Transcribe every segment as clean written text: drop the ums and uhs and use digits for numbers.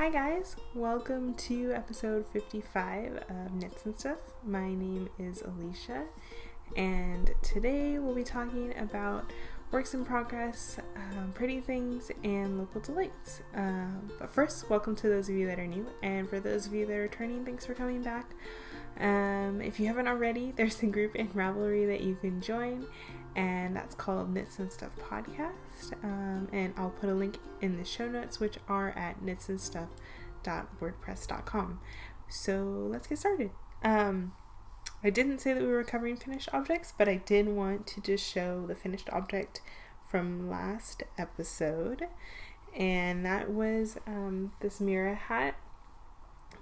Hi guys, welcome to episode 55 of Knits and Stuff. My name is Alicia, and today we'll be talking about works in progress, pretty things, and local delights. But first, welcome to those of you that are new, and for those of you that are returning, thanks for coming back. If you haven't already, there's a group in Ravelry that you can join, and that's called Knits and Stuff Podcast. And I'll put a link in the show notes, which are at knitsandstuff.wordpress.com. So let's get started. I didn't say that we were covering finished objects, but I did want to just show the finished object from last episode, and that was this Mira hat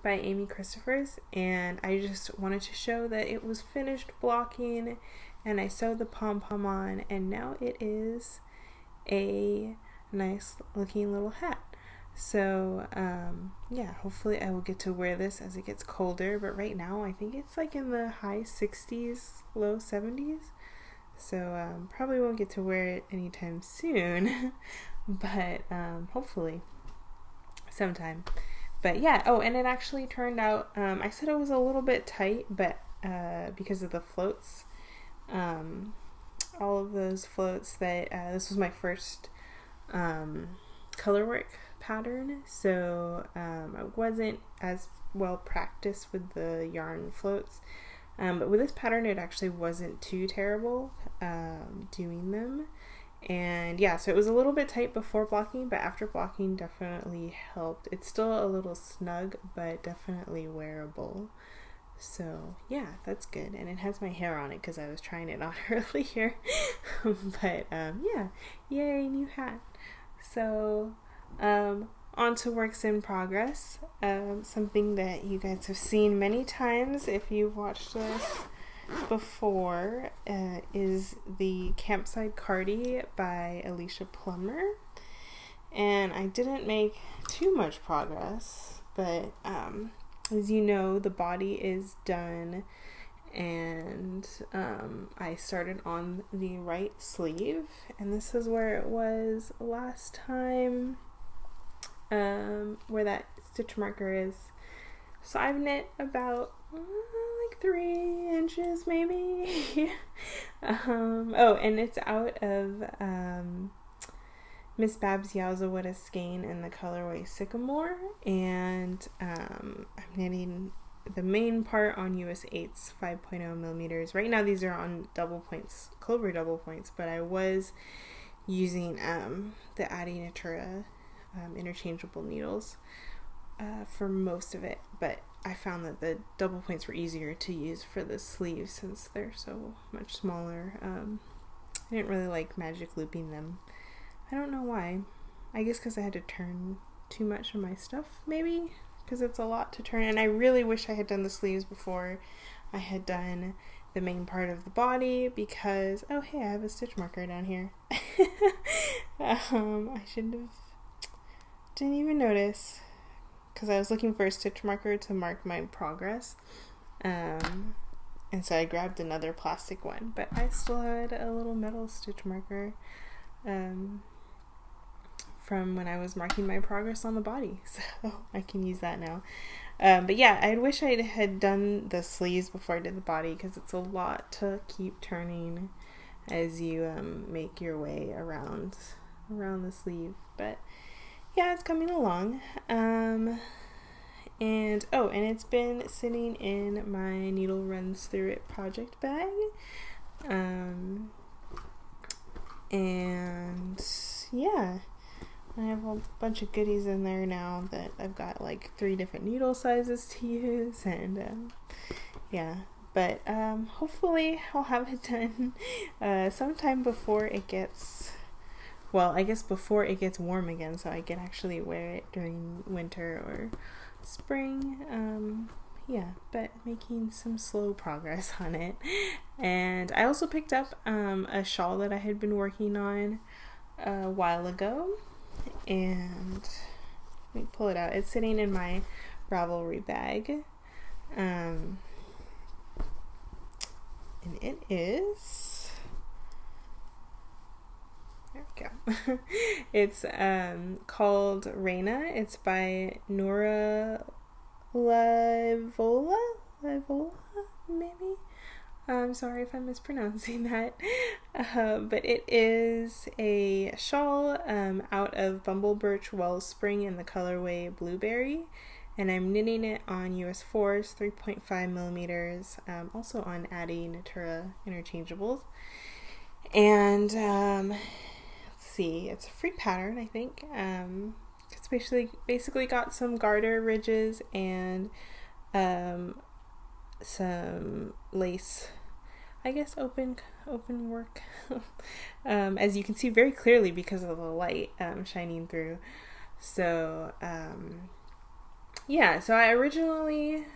by Amy Christophers, and I just wanted to show that it was finished blocking, and I sewed the pom-pom on, and now it is a nice looking little hat. So yeah, hopefully I will get to wear this as it gets colder, but right now I think it's like in the high 60s, low 70s, so probably won't get to wear it anytime soon, but hopefully sometime. But yeah, oh, and it actually turned out, I said it was a little bit tight, but because of the floats, all of those floats that, this was my first color work pattern, so I wasn't as well practiced with the yarn floats, but with this pattern it actually wasn't too terrible doing them. And yeah, so it was a little bit tight before blocking, but after blocking definitely helped. It's still a little snug, but definitely wearable. So yeah, that's good. And it has my hair on it because I was trying it on earlier. But yeah, yay, new hat. So on to works in progress. Something that you guys have seen many times if you've watched this before is the Campsite Cardi by Alicia Plummer, and I didn't make too much progress, but as you know, the body is done, and I started on the right sleeve, and this is where it was last time, where that stitch marker is. So I've knit about like 3 inches maybe. Oh, and it's out of Miss Babs Yowza Skein in the colorway Sycamore, and I'm knitting the main part on US 8's 5.0 millimeters. Right now these are on double points, clover double points, but I was using the Adi Natura interchangeable needles for most of it, but I found that the double points were easier to use for the sleeves since they're so much smaller. I didn't really like magic looping them. I don't know why. I guess because I had to turn too much of my stuff, maybe, because it's a lot to turn, and I really wish I had done the sleeves before I had done the main part of the body, because, oh hey, I have a stitch marker down here. I shouldn't have, didn't even notice, because I was looking for a stitch marker to mark my progress, and so I grabbed another plastic one, but I still had a little metal stitch marker from when I was marking my progress on the body, so I can use that now. But yeah, I wish I had done the sleeves before I did the body, because it's a lot to keep turning as you make your way around the sleeve, but yeah, it's coming along. And oh, and it's been sitting in my Needle Runs Through It project bag, and yeah, I have a bunch of goodies in there now that I've got like 3 different needle sizes to use, and yeah, but hopefully I'll have it done sometime before it gets, well, I guess before it gets warm again, so I can actually wear it during winter or spring. Yeah, but making some slow progress on it. And I also picked up a shawl that I had been working on a while ago, and let me pull it out. It's sitting in my Ravelry bag, and it is There we go. It's called Reina. It's by Nora Livola? Livola, maybe? I'm sorry if I'm mispronouncing that. But it is a shawl out of Bumble Birch Wellspring in the colorway Blueberry. And I'm knitting it on US 4s, 3.5 millimeters, also on Addy Natura interchangeables. And let's see, it's a free pattern, I think. It's basically got some garter ridges and some lace, I guess, open work, as you can see very clearly because of the light shining through. So yeah, so I originally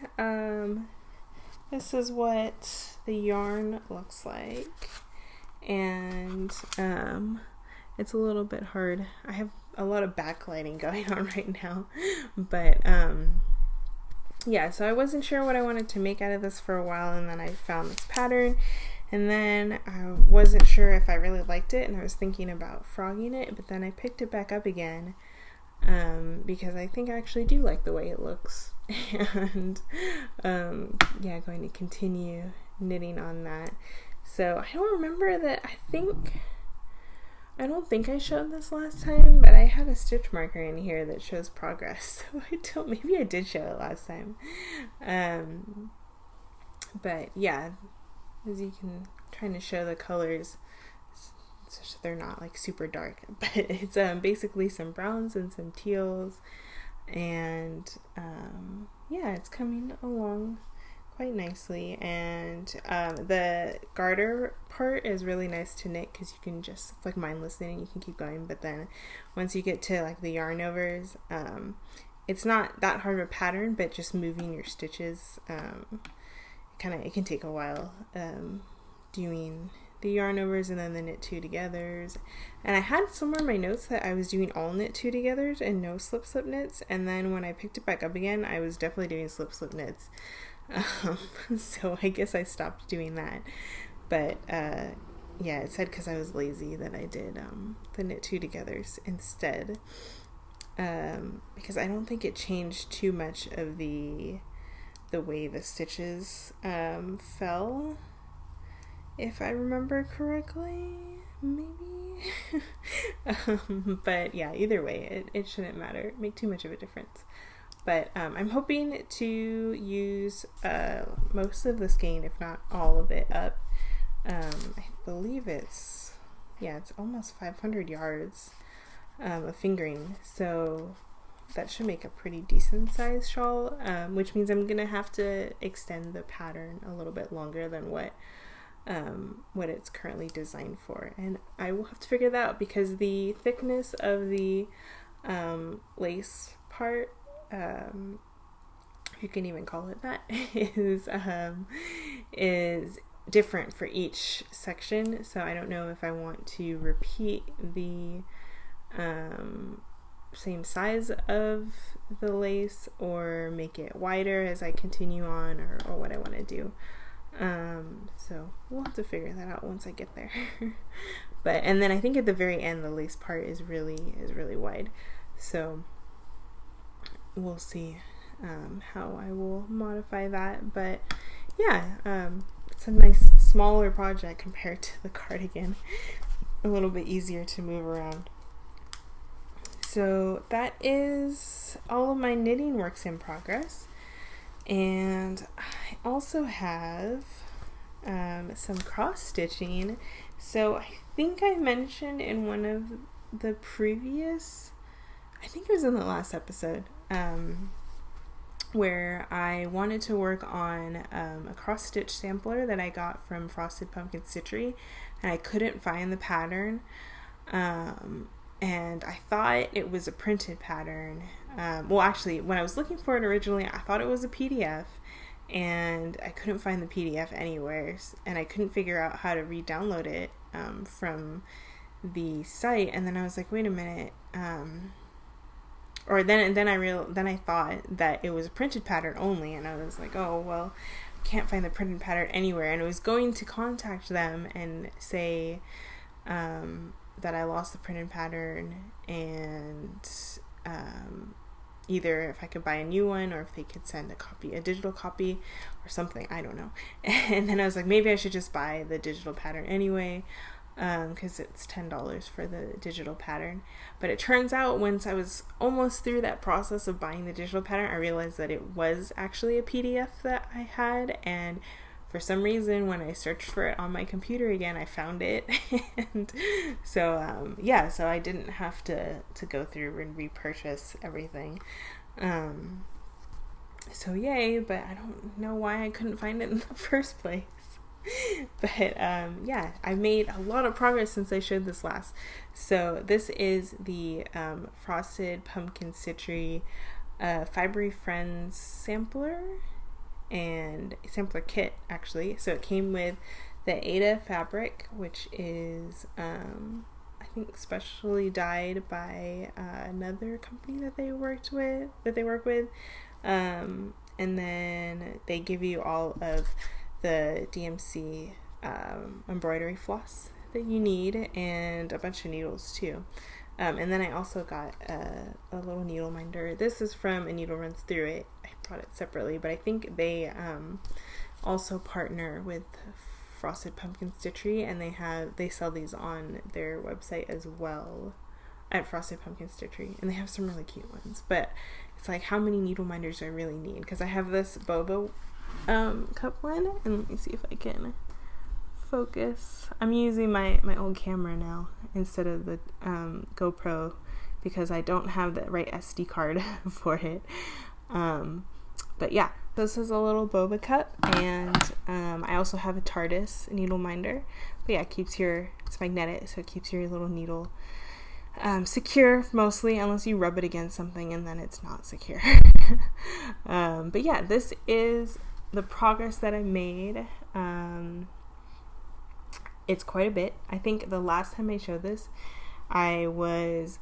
this is what the yarn looks like, and it's a little bit hard. I have a lot of backlighting going on right now, but yeah, so I wasn't sure what I wanted to make out of this for a while, and then I found this pattern, and then I wasn't sure if I really liked it, and I was thinking about frogging it, but then I picked it back up again because I think I actually do like the way it looks, and yeah, going to continue knitting on that. So I don't remember that. I don't think I showed this last time, but I had a stitch marker in here that shows progress. So maybe I did show it last time. But yeah, as you can, trying to show the colors, so they're not like super dark, but it's basically some browns and some teals, and yeah, it's coming along quite nicely. And the garter part is really nice to knit because you can just, it's like mindless knitting, you can keep going, but then once you get to like the yarn overs, it's not that hard of a pattern, but just moving your stitches, it can take a while doing the yarn overs and then the knit two togethers. And I had somewhere in my notes that I was doing all knit two togethers and no slip knits, and then when I picked it back up again, I was definitely doing slip knits. So I guess I stopped doing that, but yeah, it said because I was lazy that I did the knit two togethers instead, because I don't think it changed too much of the way the stitches fell, if I remember correctly, maybe. But yeah, either way, it shouldn't make too much of a difference. But I'm hoping to use most of the skein, if not all of it, up. I believe it's almost 500 yards of fingering, so that should make a pretty decent sized shawl, which means I'm gonna have to extend the pattern a little bit longer than what it's currently designed for, and I will have to figure that out because the thickness of the lace part, if you can even call it that, is different for each section. So I don't know if I want to repeat the same size of the lace or make it wider as I continue on, or what I want to do. So we'll have to figure that out once I get there. And then I think at the very end the lace part is really wide, so we'll see how I will modify that. But yeah, it's a nice smaller project compared to the cardigan, a little bit easier to move around. So that is all of my knitting works in progress, and I also have some cross stitching. So I think I mentioned in one of the previous, I think it was in the last episode, where I wanted to work on a cross stitch sampler that I got from Frosted Pumpkin Stitchery, and I couldn't find the pattern, and I thought it was a printed pattern. Well, actually, when I was looking for it originally, I thought it was a PDF, and I couldn't find the PDF anywhere, and I couldn't figure out how to re-download it from the site. And then I was like, wait a minute, then I thought that it was a printed pattern only, and I was like, oh well, I can't find the printed pattern anywhere. And I was going to contact them and say, that I lost the printed pattern, and either if I could buy a new one or if they could send a digital copy or something, I don't know. And then I was like, maybe I should just buy the digital pattern anyway, because it's $10 for the digital pattern. But it turns out once I was almost through that process of buying the digital pattern, I realized that it was actually a PDF that I had, and for some reason when I searched for it on my computer again, I found it. And so so I didn't have to go through and repurchase everything. So yay, but I don't know why I couldn't find it in the first place. But yeah, I made a lot of progress since I showed this last. So this is the Frosted Pumpkin Stitchery Fibery Friends sampler and sampler kit, actually. So it came with the Ada fabric, which is I think specially dyed by another company that they work with, and then they give you all of the DMC embroidery floss that you need, and a bunch of needles too. And then I also got a little needle minder. This is from A Needle Runs Through It. I bought it separately, but I think they also partner with Frosted Pumpkin Stitchery, and they sell these on their website as well at Frosted Pumpkin Stitchery, and they have some really cute ones. But it's like, how many needle minders do I really need? Because I have this boba cup one, and let me see if I can focus. I'm using my old camera now instead of the GoPro because I don't have the right SD card for it. But yeah, this is a little boba cup, and I also have a TARDIS needle minder. But yeah, it's magnetic, so it keeps your little needle secure mostly, unless you rub it against something and then it's not secure. But yeah, this is the progress that I made. It's quite a bit. I think the last time I showed this, I was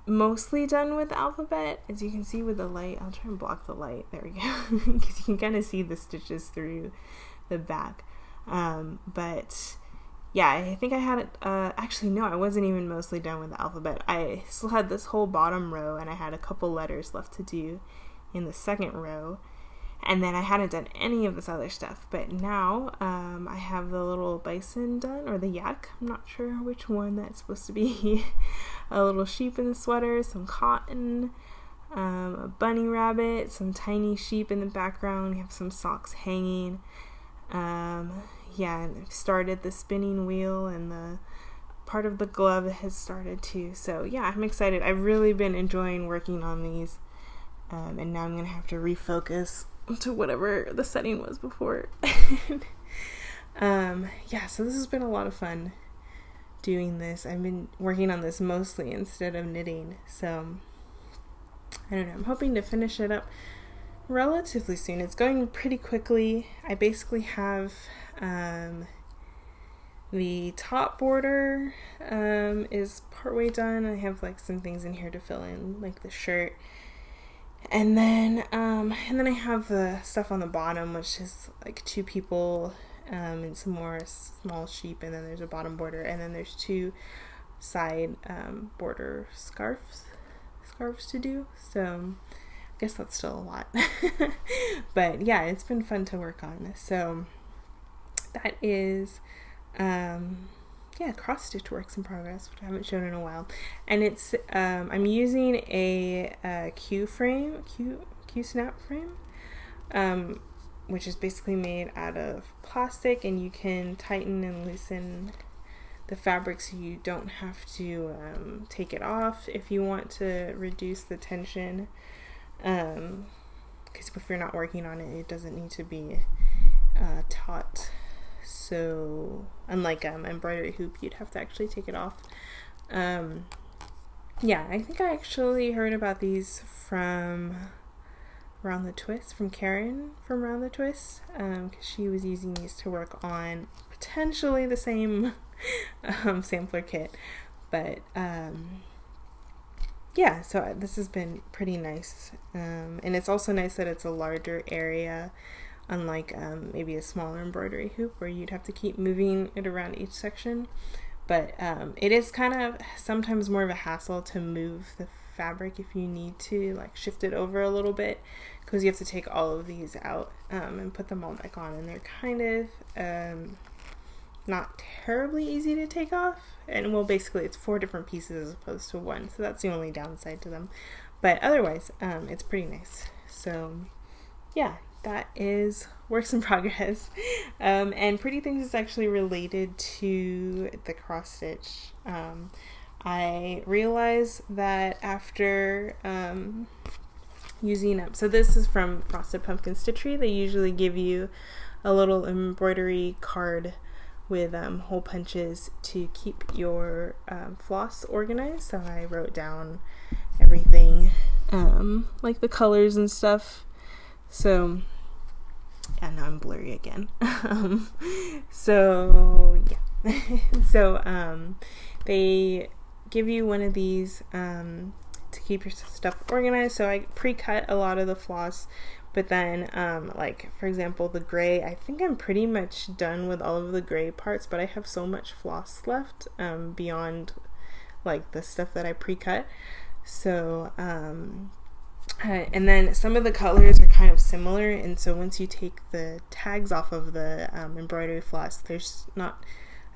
mostly done with the alphabet. As you can see with the light, I'll try and block the light. There we go. Because you can kind of see the stitches through the back. But yeah, I think I had it, actually no, I wasn't even mostly done with the alphabet. I still had this whole bottom row, and I had a couple letters left to do in the second row. And then I hadn't done any of this other stuff, but now I have the little bison done, or the yak. I'm not sure which one that's supposed to be. A little sheep in the sweater, some cotton, a bunny rabbit, some tiny sheep in the background. We have some socks hanging. Yeah, and I've started the spinning wheel, and the part of the glove has started too. So yeah, I'm excited. I've really been enjoying working on these, and now I'm gonna have to refocus to whatever the setting was before. Yeah, so this has been a lot of fun doing this. I've been working on this mostly instead of knitting, so I don't know, I'm hoping to finish it up relatively soon. It's going pretty quickly. I basically have the top border is partway done. I have like some things in here to fill in, like the shirt. And then I have the stuff on the bottom, which is like two people and some more small sheep, and then there's a bottom border, and then there's two side border scarves to do. So I guess that's still a lot. But yeah, it's been fun to work on. So that is cross stitch works in progress, which I haven't shown in a while, and it's I'm using a Q snap frame, which is basically made out of plastic, and you can tighten and loosen the fabric so you don't have to take it off if you want to reduce the tension, because if you're not working on it, it doesn't need to be taut. So unlike embroidery hoop, you'd have to actually take it off. Yeah, I think I actually heard about these from Round the Twist, from Karen from Round the Twist, because she was using these to work on potentially the same sampler kit. But yeah, so this has been pretty nice, and it's also nice that it's a larger area, unlike maybe a smaller embroidery hoop where you'd have to keep moving it around each section. but it is kind of sometimes more of a hassle to move the fabric if you need to like shift it over a little bit, because you have to take all of these out and put them all back on, and they're kind of not terribly easy to take off. And well, basically it's 4 different pieces as opposed to 1, so that's the only downside to them, but otherwise it's pretty nice. So yeah, that is works in progress. And Pretty Things is actually related to the cross stitch. I realized that after using up, so this is from Frosted Pumpkin Stitchery. They usually give you a little embroidery card with hole punches to keep your floss organized. So I wrote down everything, like the colors and stuff. So yeah, now I'm blurry again. So yeah. So they give you one of these to keep your stuff organized. So I pre-cut a lot of the floss, but then like for example the gray, I think I'm pretty much done with all of the gray parts, but I have so much floss left beyond like the stuff that I pre-cut. So and then some of the colors are kind of similar, and so once you take the tags off of the embroidery floss, there's not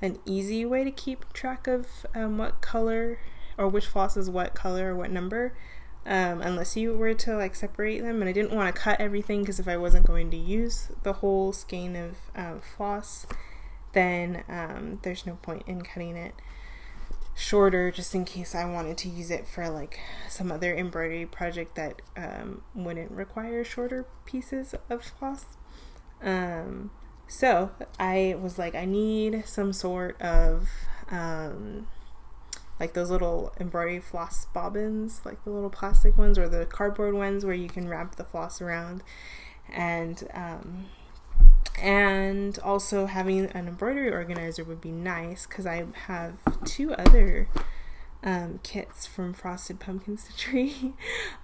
an easy way to keep track of what color or which floss is what color or what number, unless you were to like separate them. And I didn't want to cut everything, because if I wasn't going to use the whole skein of floss, then there's no point in cutting it shorter, just in case I wanted to use it for like some other embroidery project that wouldn't require shorter pieces of floss. So I was like, I need some sort of like those little embroidery floss bobbins, like the little plastic ones or the cardboard ones where you can wrap the floss around, and also having an embroidery organizer would be nice, because I have 2 other kits from Frosted Pumpkin Stitchery.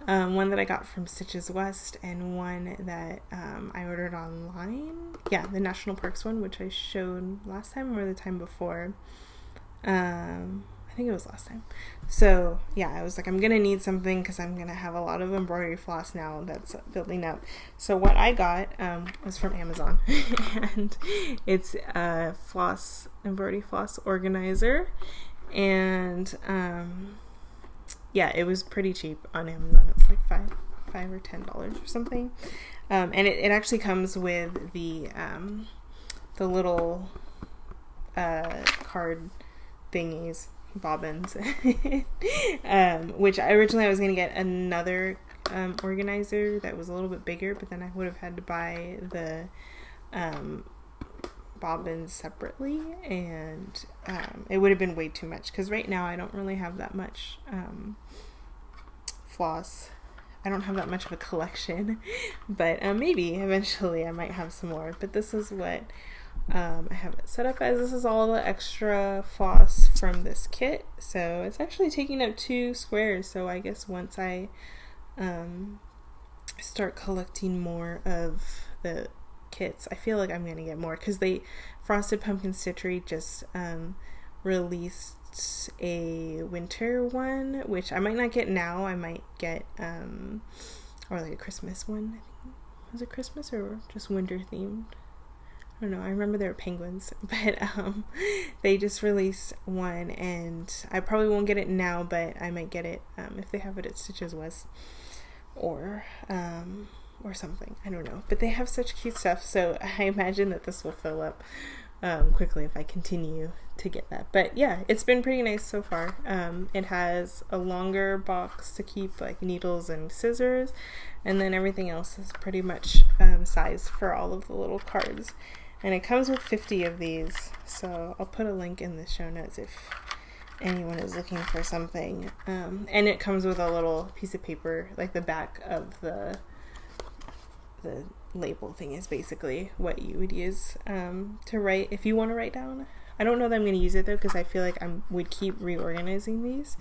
One that I got from Stitches West, and one that I ordered online. Yeah, the National Parks one, which I showed last time or the time before. I think it was last time. So yeah, I was like, I'm gonna need something, because I'm gonna have a lot of embroidery floss now that's building up. So what I got was from Amazon, and it's a embroidery floss organizer, and yeah, it was pretty cheap on Amazon. It was like $5 or $10 or something, and it actually comes with the little card thingies, bobbins, which I originally was going to get another organizer that was a little bit bigger, but then I would have had to buy the bobbins separately, and it would have been way too much, because right now I don't really have that much floss. I don't have that much of a collection, but maybe eventually I might have some more. But this is what I have it set up as. This is all the extra floss from this kit, so it's actually taking up 2 squares. So I guess once I start collecting more of the kits, I feel like I'm gonna get more, because Frosted Pumpkin Stitchery just released a winter one, which I might not get now. I might get or like a Christmas one. I think. Was it Christmas or just winter themed? I don't know. I remember there were penguins, but they just released one, and I probably won't get it now, but I might get it if they have it at Stitches West or something. I don't know. But they have such cute stuff, so I imagine that this will fill up quickly if I continue to get that. But yeah, it's been pretty nice so far. It has a longer box to keep like needles and scissors, and then everything else is pretty much sized for all of the little cards. And it comes with 50 of these, so I'll put a link in the show notes if anyone is looking for something. And it comes with a little piece of paper, like the back of the label thing is basically what you would use to write if you want to write down. I don't know that I'm going to use it though, because I feel like I would keep reorganizing these.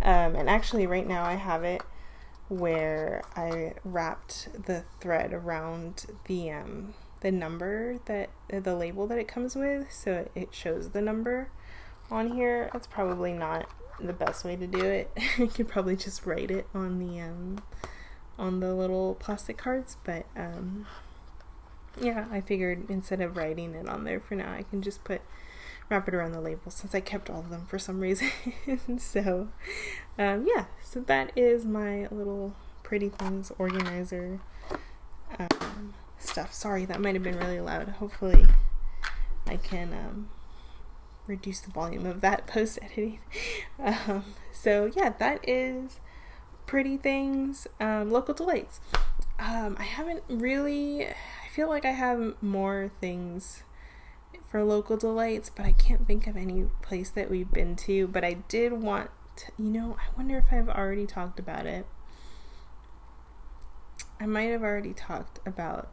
And actually right now I have it where I wrapped the thread around the number that the label that it comes with, so it shows the number on here. That's probably not the best way to do it. I could probably just write it on the little plastic cards, but yeah, I figured instead of writing it on there for now, I can just wrap it around the label, since I kept all of them for some reason. So yeah, so that is my little pretty things organizer stuff. Sorry, that might have been really loud. Hopefully I can reduce the volume of that post editing. So yeah, that is pretty things. Local delights. I haven't really, I feel like I have more things for local delights, but I can't think of any place that we've been to. But I did want to, I wonder if I've already talked about it. I might have already talked about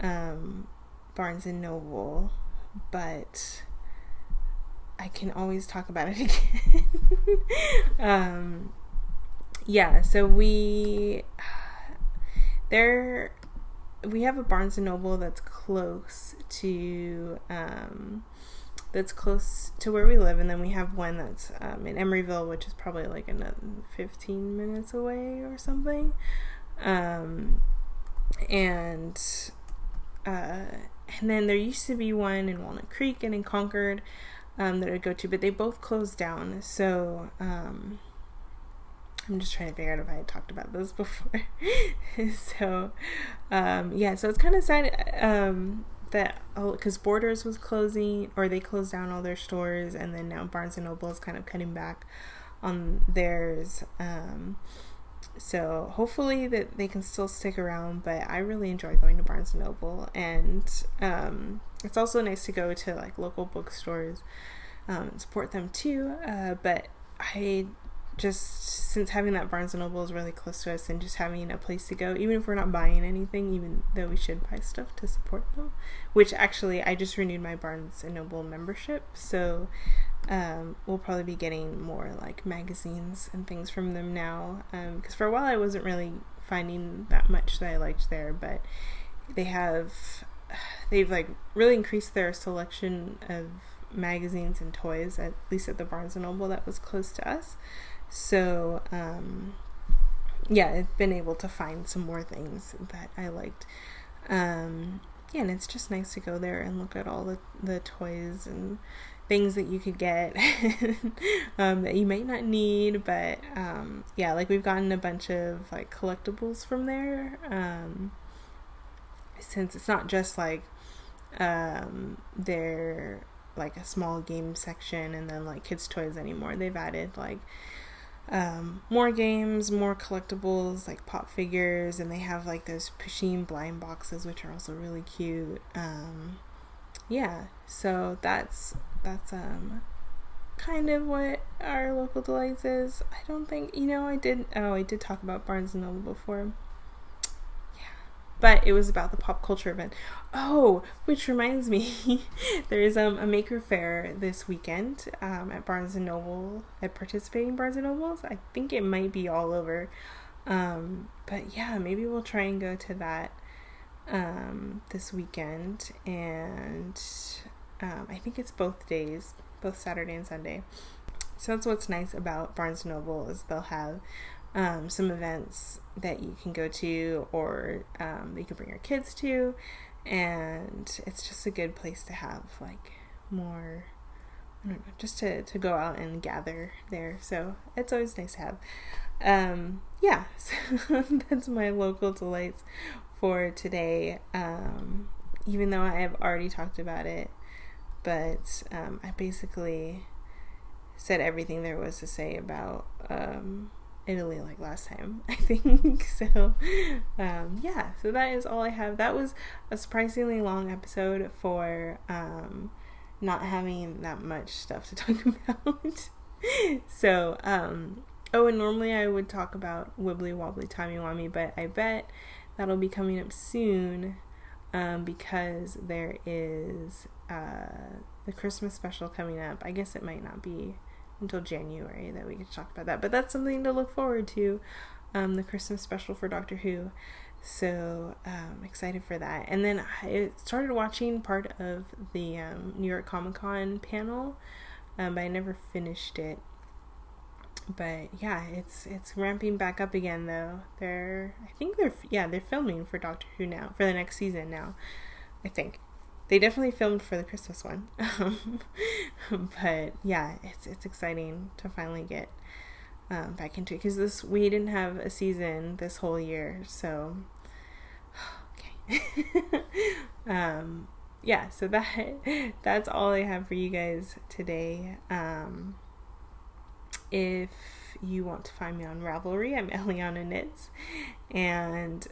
Barnes and Noble, but I can always talk about it again. Yeah, so we have a Barnes and Noble that's close to where we live, and then we have one that's in Emeryville, which is probably like another 15 minutes away or something. And then there used to be one in Walnut Creek and in Concord that I would go to, but they both closed down. So I'm just trying to figure out if I had talked about this before. So yeah, so it's kind of sad that, because Borders was closing, or they closed down all their stores, and then now Barnes and Noble is kind of cutting back on theirs. So hopefully that they can still stick around, but I really enjoy going to Barnes and Noble, and it's also nice to go to like local bookstores and support them too. But I just, since having that Barnes and Noble is really close to us, and just having a place to go, even if we're not buying anything, even though we should buy stuff to support them, which actually I just renewed my Barnes and Noble membership, so we'll probably be getting more like magazines and things from them now, because for a while I wasn't really finding that much that I liked there, but they've like really increased their selection of magazines and toys, at least at the Barnes and Noble that was close to us. So yeah, I've been able to find some more things that I liked. Yeah, and it's just nice to go there and look at all the toys and things that you could get that you might not need, but yeah, like we've gotten a bunch of like collectibles from there, since it's not just like they're like a small game section and then like kids toys anymore. They've added like more games, more collectibles, like pop figures, and they have like those Pusheen blind boxes, which are also really cute. Yeah, so that's kind of what our local delights is. I don't think, I did talk about Barnes and Noble before. Yeah, but it was about the pop culture event. Oh, which reminds me, there's a maker fair this weekend at Barnes and Noble, at participating Barnes and Nobles. I think it might be all over, but yeah, maybe we'll try and go to that this weekend, and I think it's both days, both Saturday and Sunday. So that's what's nice about Barnes & Noble, is they'll have some events that you can go to, or that you can bring your kids to, and it's just a good place to have like more, I don't know, just to go out and gather there. So it's always nice to have. Yeah, so that's my local delights for today, even though I have already talked about it, but I basically said everything there was to say about Italy like last time, I think. So yeah, so that is all I have. That was a surprisingly long episode for not having that much stuff to talk about. So oh, and normally I would talk about Wibbly Wobbly Timey Wimey, but I bet that'll be coming up soon, because there is the Christmas special coming up. I guess it might not be until January that we can talk about that, but that's something to look forward to, the Christmas special for Doctor Who. So excited for that. And then I started watching part of the New York Comic Con panel but I never finished it. But yeah, it's ramping back up again though. They're filming for Doctor Who now, for the next season now. I think they definitely filmed for the Christmas one. But yeah, it's exciting to finally get back into it, because we didn't have a season this whole year, so okay. Yeah, so that's all I have for you guys today. If you want to find me on Ravelry, I'm Eliana Knits, and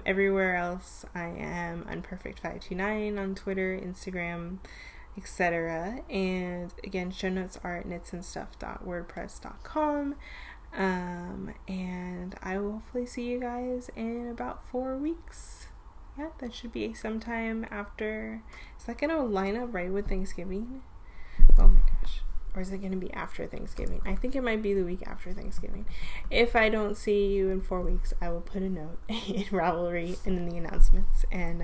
everywhere else I am Unperfect529 on Twitter, Instagram, etc. And again, show notes are at knitsandstuff.wordpress.com. And I will hopefully see you guys in about 4 weeks. Yeah, that should be sometime after. Is that gonna line up right with Thanksgiving? Oh my gosh. Or is it going to be after Thanksgiving? I think it might be the week after Thanksgiving. If I don't see you in 4 weeks, I will put a note in Ravelry and in the announcements. And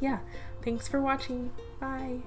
yeah, thanks for watching. Bye.